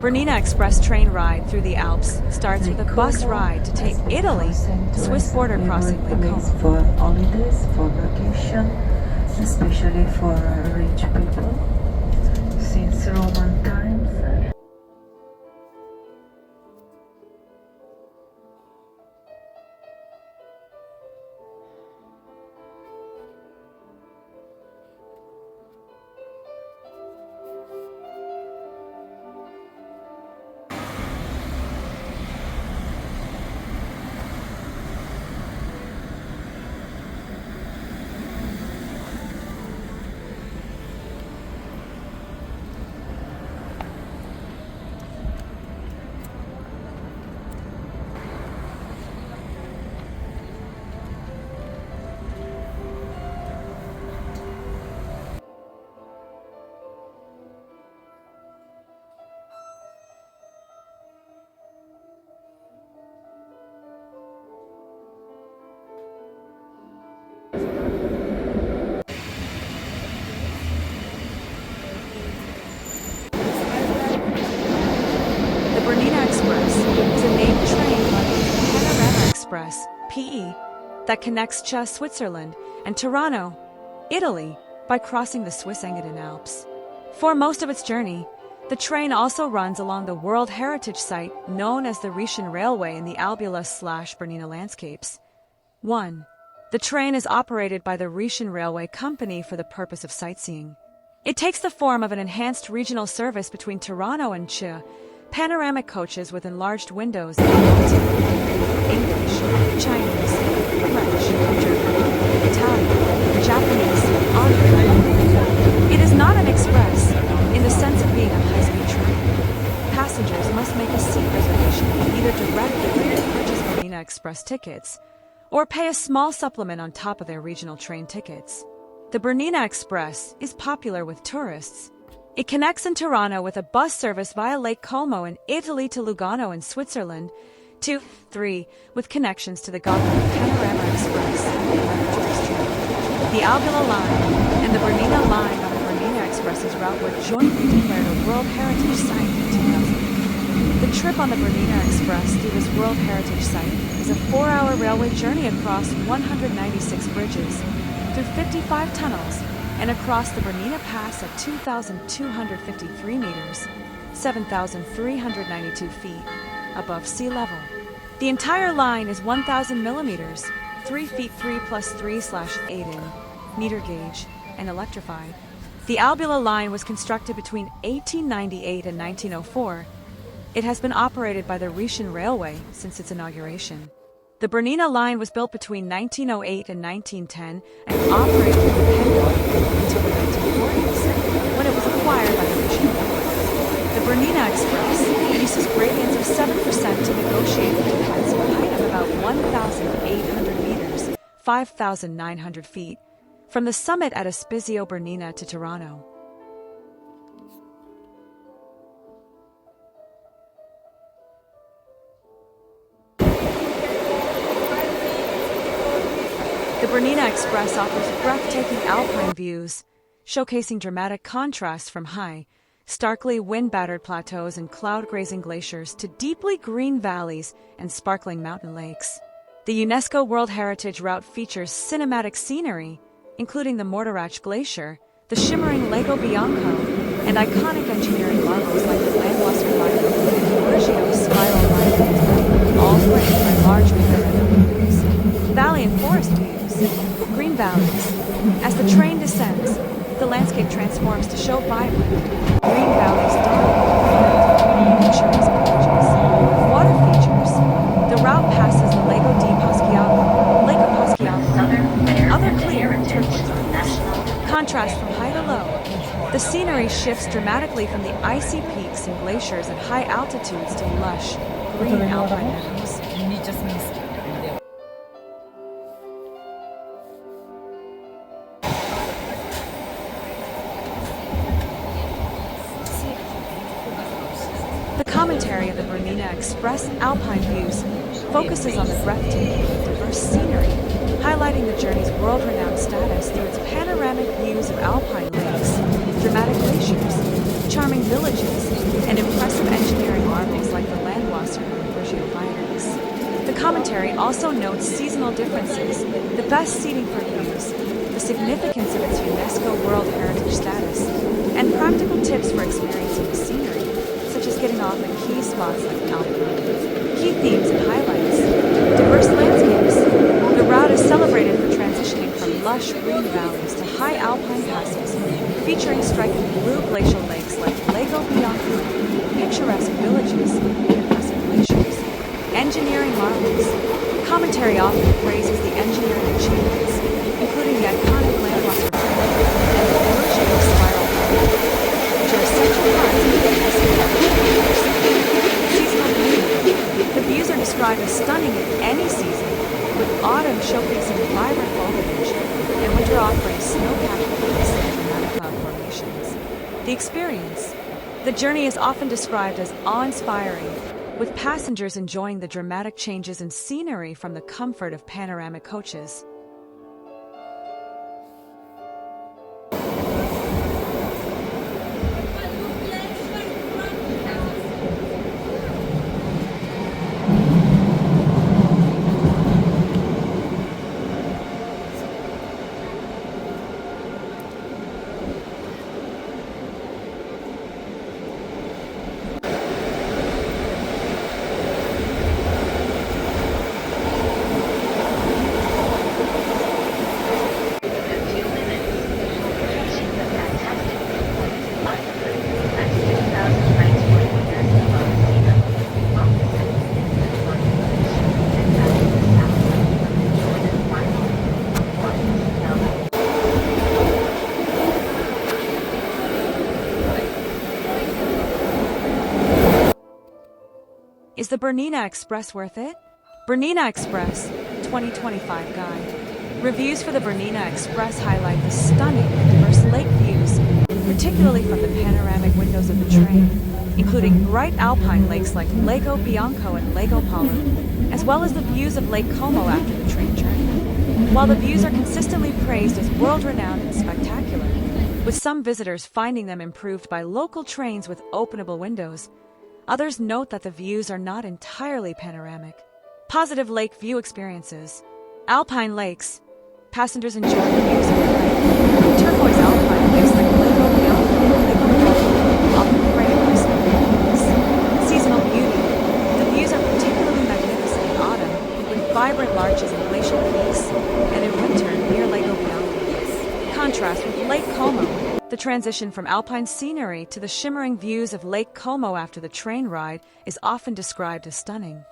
Bernina Express train ride through the Alps starts with a bus ride to take Italy, Swiss border crossing Lake Como. For holidays, for vacation, especially for rich people, since Roman times. Bernina Express is a named train running Panorama Express, PE, that connects Chess, Switzerland, and Tirano, Italy, by crossing the Swiss Engadin Alps. For most of its journey, the train also runs along the World Heritage Site known as the Rhaetian Railway in the Albula/Bernina landscapes. 1. The train is operated by the Rhaetian Railway Company for the purpose of sightseeing. It takes the form of an enhanced regional service between Tirano and Chess, panoramic coaches with enlarged windows in English, Chinese, French, German, Italian, Japanese, Austrian. It is not an express in the sense of being a high-speed train. Passengers must make a seat reservation either directly to purchase Bernina Express tickets or pay a small supplement on top of their regional train tickets. The Bernina Express is popular with tourists. It connects in Tirano with a bus service via Lake Como in Italy to Lugano in Switzerland. 2. 3. With connections to the Gotland Panorama Express the Albula line and the Bernina line on the Bernina Express's route were jointly declared a World Heritage Site in 2000. The trip on the Bernina Express through this World Heritage Site is a 4-hour railway journey across 196 bridges, through 55 tunnels, and across the Bernina Pass at 2,253 meters, 7,392 feet, above sea level. The entire line is 1,000 millimeters, 3 feet 3 plus 3/8 in, meter gauge, and electrified. The Albula line was constructed between 1898 and 1904. It has been operated by the Rhaetian Railway since its inauguration. The Bernina line was built between 1908 and 1910 and operated independently until the 1940s, when it was acquired by the Rhaetian Railway. The Bernina Express uses gradients of 7% to negotiate the defensive height of about 1,800 meters, 5,900 feet, from the summit at Ospizio Bernina to Tirano. The Bernina Express offers breathtaking alpine views, showcasing dramatic contrasts from high, starkly wind-battered plateaus and cloud-grazing glaciers to deeply green valleys and sparkling mountain lakes. The UNESCO World Heritage Route features cinematic scenery, including the Morteratsch Glacier, the shimmering Lago Bianco, and iconic engineering marvels like the Landwasser Viaduct and the Giorgio Spiral Viaduct, all framed by large panoramic windows. Valley and forest views. Green valleys. As the train descends, the landscape transforms to show vibrant green valleys dotted with picturesque villages. Water features. The route passes the Lago di Poschiavo, Lake of Poschiavo, other clear and turquoise waters. Contrast from high to low. The scenery shifts dramatically from the icy peaks and glaciers at high altitudes to lush, green alpine meadows. The commentary of the Bernina Express Alpine Views focuses on the breathtaking, diverse scenery, highlighting the journey's world-renowned status through its panoramic views of alpine lakes, dramatic glaciers, charming villages, and impressive engineering Commentary also notes seasonal differences, the best seating for views, the significance of its UNESCO World Heritage status, and practical tips for experiencing the scenery, such as getting off at key spots like Alps. Key themes and highlights. Diverse landscapes. The route is celebrated for transitioning from lush green valleys to high alpine passes, featuring striking blue glacial lakes like Lago Bianco, picturesque villages, and impressive glaciers. Engineering marvels. Commentary often praises the engineering achievements, including the iconic landwalker bridge and the Clipchamp spiral path, which are essential parts of the UNESCO heritage. Seasonal beauty. The views are described as stunning in any season, with autumn showcasing vibrant foliage and winter offering snow-capped peaks and dramatic cloud formations. The experience. The journey is often described as awe-inspiring, with passengers enjoying the dramatic changes in scenery from the comfort of panoramic coaches. Is the Bernina Express worth it? Bernina Express 2025 Guide. Reviews for the Bernina Express highlight the stunning and diverse lake views, particularly from the panoramic windows of the train, including bright alpine lakes like Lago Bianco and Lago Polo, as well as the views of Lake Como after the train journey. While the views are consistently praised as world-renowned and spectacular, with some visitors finding them improved by local trains with openable windows, others note that the views are not entirely panoramic. Positive lake view experiences. Alpine lakes. Passengers enjoy the views of the lake. Turquoise alpine lakes like Lago Bianco and Lago Polo often frame crystal lakes. Seasonal beauty. The views are particularly magnificent in autumn, with vibrant larches and glacial peaks, and in winter near Lago Bianco. Contrast with Lake Como. The transition from alpine scenery to the shimmering views of Lake Como after the train ride is often described as stunning.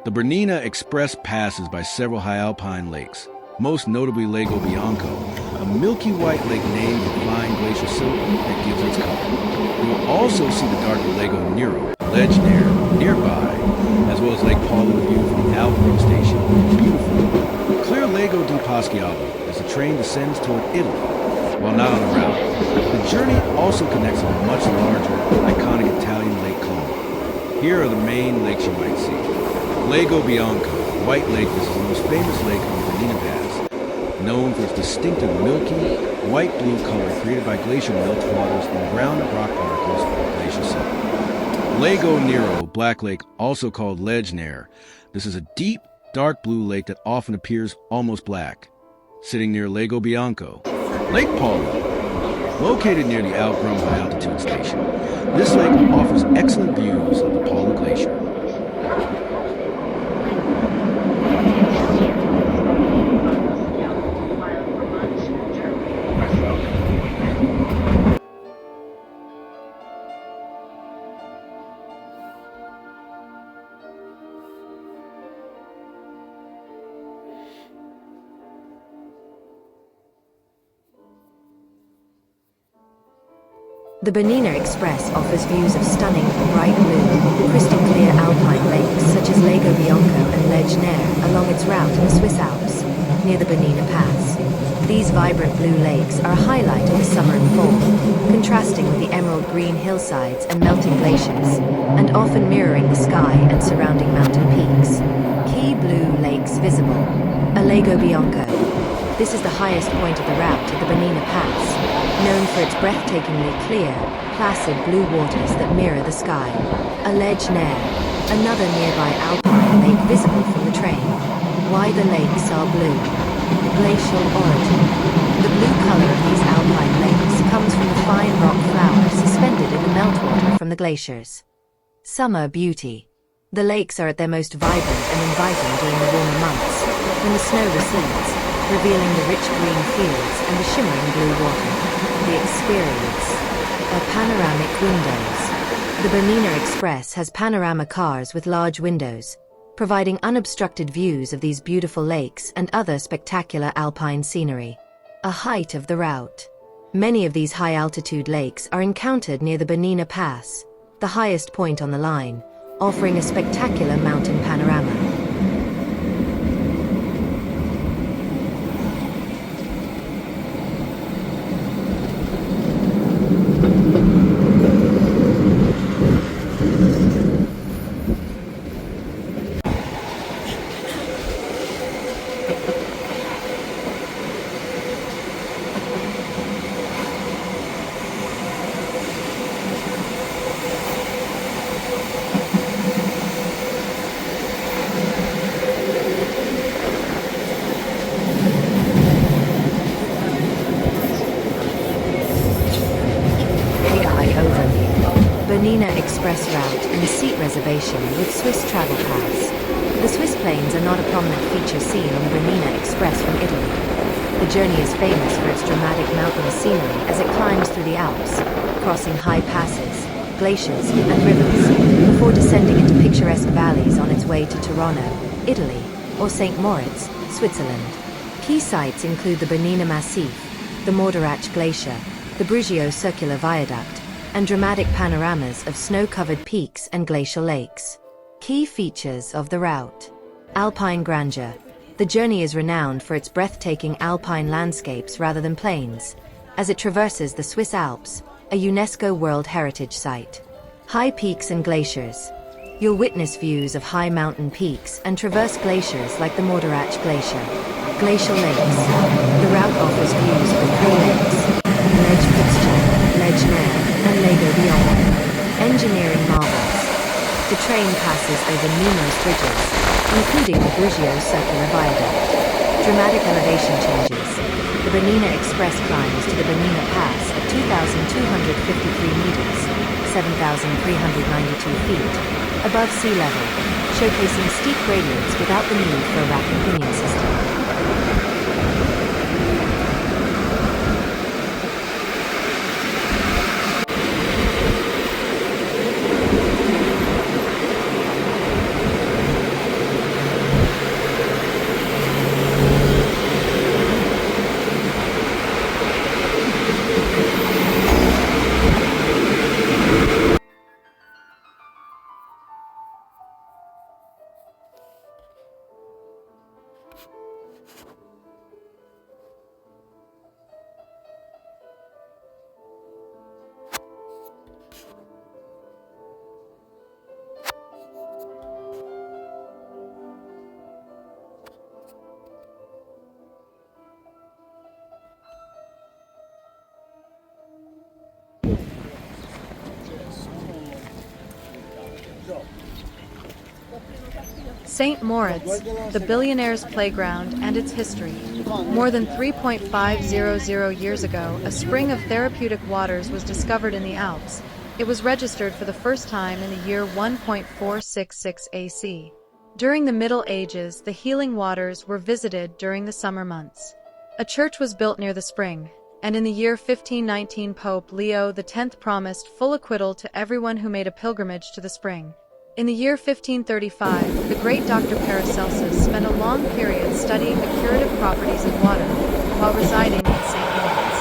The Bernina Express passes by several high alpine lakes, most notably Lago Bianco, a milky white lake named for the fine glacial silk that gives its color. You will also see the darker Lago Nero, ledge nearby, as well as Lake Polo view from the Alps station. Beautiful. Clear Lago di Poschiavo as the train descends toward Italy, while not on the route. The journey also connects to the much larger, iconic Italian Lake Como. Here are the main lakes you might see. Lago Bianco, White Lake, is the most famous lake on the Bernina Pass, known for its distinctive milky, white-blue color created by glacial meltwaters and ground-up rock particles of glacial silt. Lago Nero, Black Lake, also called Ledge Nere. This is a deep, dark blue lake that often appears almost black. Sitting near Lago Bianco. Lake Polo, located near the Alps High Altitude Station. This lake offers excellent views of the Polo Glacier. The Bernina Express offers views of stunning, bright blue, crystal-clear alpine lakes such as Lago Bianco and Ledge Nair along its route in the Swiss Alps, near the Bernina Pass. These vibrant blue lakes are a highlight of the summer and fall, contrasting with the emerald green hillsides and melting glaciers, and often mirroring the sky and surrounding mountain peaks. Key blue lakes visible. Lago Bianco. This is the highest point of the route at the Bernina Pass, known for its breathtakingly clear, placid blue waters that mirror the sky. Ledge Nair, another nearby alpine lake visible from the train. Why the lakes are blue. Glacial origin. The blue color of these alpine lakes comes from the fine rock flowers suspended in the meltwater from the glaciers. Summer beauty. The lakes are at their most vibrant and inviting during the warmer months, when the snow recedes, revealing the rich green fields and the shimmering blue water. The experience. Panoramic windows. The Bernina Express has panorama cars with large windows, providing unobstructed views of these beautiful lakes and other spectacular alpine scenery. A height of the route. Many of these high-altitude lakes are encountered near the Bernina Pass, the highest point on the line, offering a spectacular mountain panorama. Bernina Express route and seat reservation with Swiss Travel Pass. The Swiss plains are not a prominent feature seen on the Bernina Express from Italy. The journey is famous for its dramatic mountainous scenery as it climbs through the Alps, crossing high passes, glaciers, and rivers, before descending into picturesque valleys on its way to Tirano, Italy, or St. Moritz, Switzerland. Key sites include the Bernina Massif, the Morteratsch Glacier, the Brugio Circular Viaduct, and dramatic panoramas of snow-covered peaks and glacial lakes. Key features of the route. Alpine grandeur. The journey is renowned for its breathtaking alpine landscapes rather than plains, as it traverses the Swiss Alps, a UNESCO World Heritage Site. High peaks and glaciers. You'll witness views of high mountain peaks and traverse glaciers like the Morteratsch Glacier. Glacial lakes. The route offers views of the three lakes, Clipchamp, Ledge Nair, and Lago Bianco. Engineering marvels. The train passes over numerous bridges, including the Brugio Circular Viaduct. Dramatic elevation changes. The Bernina Express climbs to the Bernina Pass at 2,253 meters, 7,392 feet, above sea level, showcasing steep gradients without the need for a rapid pinion system. St. Moritz, the billionaire's playground and its history. More than 3.500 years ago, a spring of therapeutic waters was discovered in the Alps. It was registered for the first time in the year 1466 AC. During the Middle Ages, the healing waters were visited during the summer months. A church was built near the spring, and in the year 1519 Pope Leo X promised full acquittal to everyone who made a pilgrimage to the spring. In the year 1535, the great Dr. Paracelsus spent a long period studying the curative properties of water while residing in St. Moritz.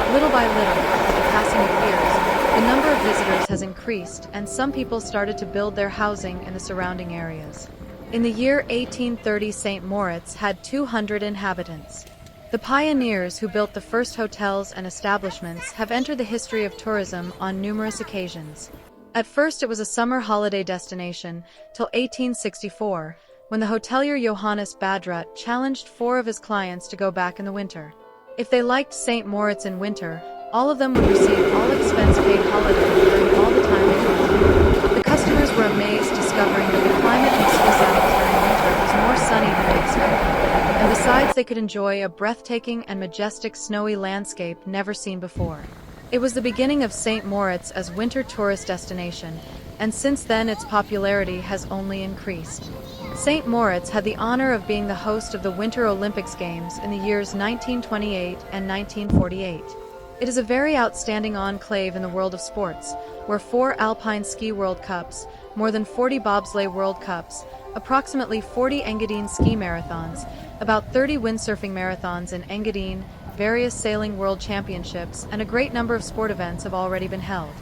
Little by little, with the passing of years, the visitors has increased, and some people started to build their housing in the surrounding areas. In the year 1830, St. Moritz had 200 inhabitants. The pioneers who built the first hotels and establishments have entered the history of tourism on numerous occasions. At first it was a summer holiday destination, till 1864, when the hotelier Johannes Badrat challenged 4 of his clients to go back in the winter. If they liked St. Moritz in winter, all of them would receive all expense-paid holiday during all the time they were. The customers were amazed discovering that the climate in the Swiss Alps during winter was more sunny than they expected, and besides they could enjoy a breathtaking and majestic snowy landscape never seen before. It was the beginning of St. Moritz as winter tourist destination, and since then its popularity has only increased. St. Moritz had the honor of being the host of the Winter Olympics Games in the years 1928 and 1948. It is a very outstanding enclave in the world of sports, where 4 Alpine Ski World Cups, more than 40 Bobsleigh World Cups, approximately 40 Engadine ski marathons, about 30 windsurfing marathons in Engadine, various sailing world championships, and a great number of sport events have already been held.